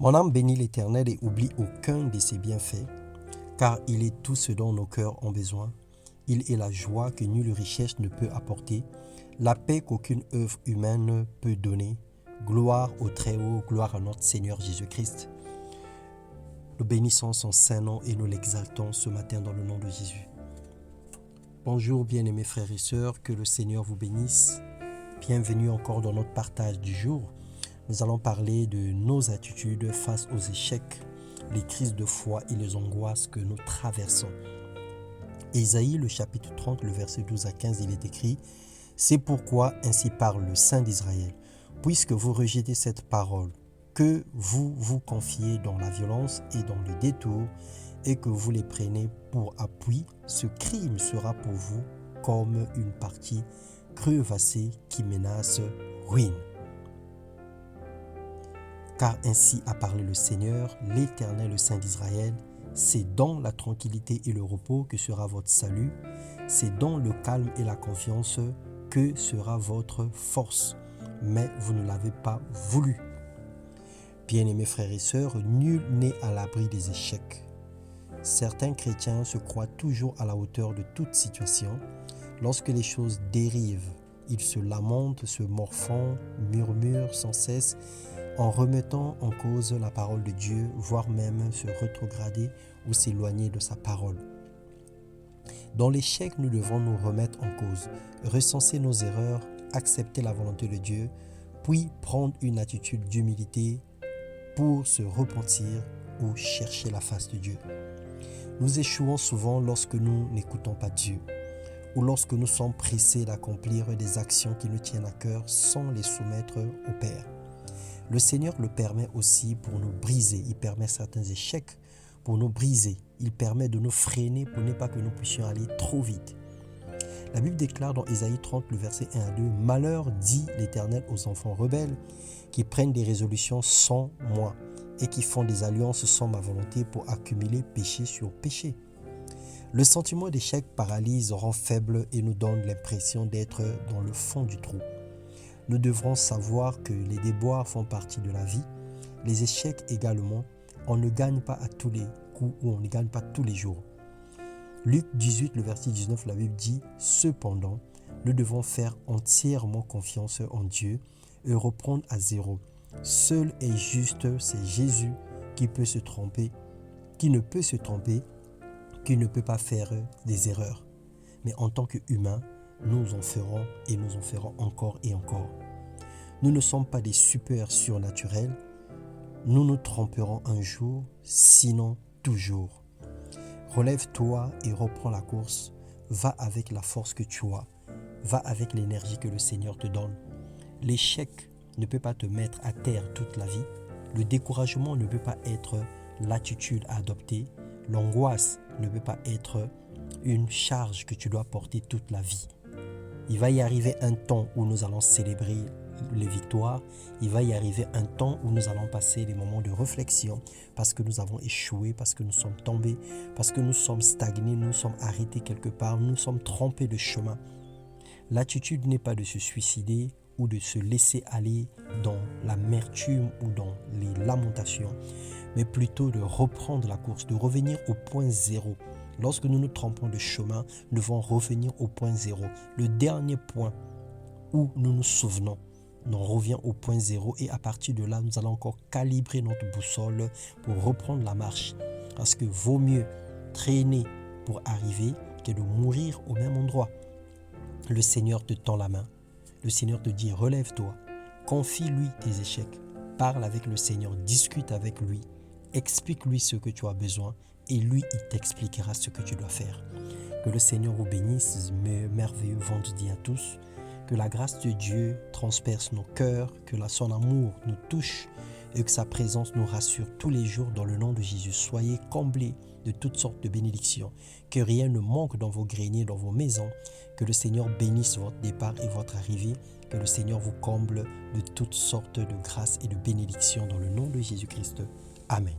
Mon âme bénit l'Éternel et oublie aucun de ses bienfaits, car il est tout ce dont nos cœurs ont besoin. Il est la joie que nulle richesse ne peut apporter, la paix qu'aucune œuvre humaine peut donner. Gloire au Très-Haut, gloire à notre Seigneur Jésus-Christ. Nous bénissons son saint nom et nous l'exaltons ce matin dans le nom de Jésus. Bonjour bien-aimés frères et sœurs, que le Seigneur vous bénisse. Bienvenue encore dans notre partage du jour. Nous allons parler de nos attitudes face aux échecs, les crises de foi et les angoisses que nous traversons. Ésaïe, le chapitre 30, le verset 12 à 15, il est écrit « C'est pourquoi ainsi parle le Saint d'Israël, puisque vous rejetez cette parole, que vous vous confiez dans la violence et dans le détour, et que vous les prenez pour appui, ce crime sera pour vous comme une partie crevassée qui menace ruine. Car ainsi a parlé le Seigneur, l'Éternel, le Saint d'Israël, c'est dans la tranquillité et le repos que sera votre salut, c'est dans le calme et la confiance que sera votre force, mais vous ne l'avez pas voulu. Bien-aimés frères et sœurs, nul n'est à l'abri des échecs. Certains chrétiens se croient toujours à la hauteur de toute situation. Lorsque les choses dérivent, ils se lamentent, se morfondent, murmurent sans cesse, en remettant en cause la parole de Dieu, voire même se rétrograder ou s'éloigner de sa parole. Dans l'échec, nous devons nous remettre en cause, recenser nos erreurs, accepter la volonté de Dieu, puis prendre une attitude d'humilité pour se repentir ou chercher la face de Dieu. Nous échouons souvent lorsque nous n'écoutons pas Dieu ou lorsque nous sommes pressés d'accomplir des actions qui nous tiennent à cœur sans les soumettre au Père. Le Seigneur le permet aussi pour nous briser. Il permet certains échecs pour nous briser. Il permet de nous freiner pour ne pas que nous puissions aller trop vite. La Bible déclare dans Ésaïe 30, le verset 1 à 2, « Malheur, dit l'Éternel aux enfants rebelles, qui prennent des résolutions sans moi et qui font des alliances sans ma volonté pour accumuler péché sur péché. » Le sentiment d'échec paralyse, rend faible et nous donne l'impression d'être dans le fond du trou. Nous devrons savoir que les déboires font partie de la vie, les échecs également. On ne gagne pas à tous les coups ou on ne gagne pas tous les jours. Luc 18, le verset 19, la Bible dit « Cependant, nous devons faire entièrement confiance en Dieu et reprendre à zéro. Seul et juste, c'est Jésus qui peut se tromper, qui ne peut se tromper, qui ne peut pas faire des erreurs. Mais en tant qu'humains, nous en ferons et nous en ferons encore et encore. Nous ne sommes pas des super surnaturels. Nous nous tromperons un jour, sinon toujours. Relève-toi et reprends la course. Va avec la force que tu as. Va avec l'énergie que le Seigneur te donne. L'échec ne peut pas te mettre à terre toute la vie. Le découragement ne peut pas être l'attitude à adopter. L'angoisse ne peut pas être une charge que tu dois porter toute la vie. Il va y arriver un temps où nous allons célébrer les victoires. Il va y arriver un temps où nous allons passer des moments de réflexion parce que nous avons échoué, parce que nous sommes tombés, parce que nous sommes stagnés, nous sommes arrêtés quelque part, nous sommes trompés de chemin. L'attitude n'est pas de se suicider ou de se laisser aller dans l'amertume ou dans les lamentations, mais plutôt de reprendre la course, de revenir au point zéro. Lorsque nous nous trompons de chemin, nous devons revenir au point zéro. Le dernier point où nous nous souvenons, on revient au point zéro et à partir de là, nous allons encore calibrer notre boussole pour reprendre la marche. Parce que vaut mieux traîner pour arriver que de mourir au même endroit. Le Seigneur te tend la main. Le Seigneur te dit, relève-toi, confie-lui tes échecs, parle avec le Seigneur, discute avec lui, explique-lui ce que tu as besoin et lui, il t'expliquera ce que tu dois faire. Que le Seigneur vous bénisse, merveilleux vendredi à tous. Que la grâce de Dieu transperce nos cœurs, que son amour nous touche et que sa présence nous rassure tous les jours dans le nom de Jésus. Soyez comblés de toutes sortes de bénédictions. Que rien ne manque dans vos greniers, dans vos maisons. Que le Seigneur bénisse votre départ et votre arrivée. Que le Seigneur vous comble de toutes sortes de grâces et de bénédictions dans le nom de Jésus-Christ. Amen.